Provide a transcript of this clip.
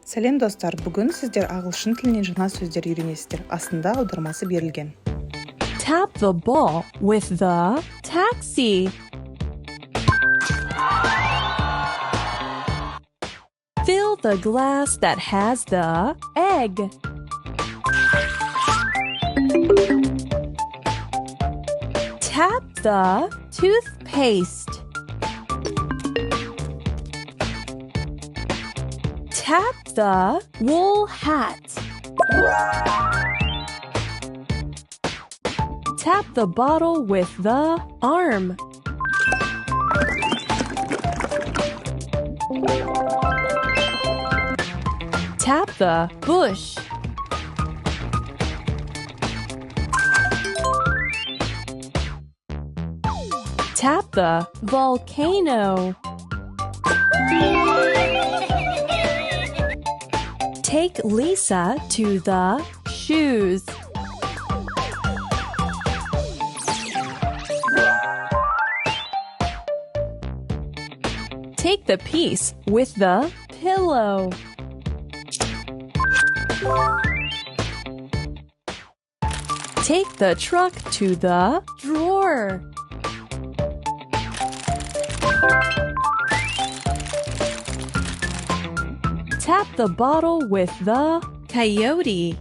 Сәлем достар, бүгін сіздер ағылшын тілінен жаңа сөздер үйренесіздер. Астында аудармасы берілген. Tap the ball with the taxi. Fill the glass that has the egg. Tap the toothpaste. Tap the wool hat. Tap the bottle with the arm. Tap the bush. Tap the volcano. Take Lisa to the shoes. Take the piece with the pillow. Take the truck to the drawer. Tap the bottle with the coyote.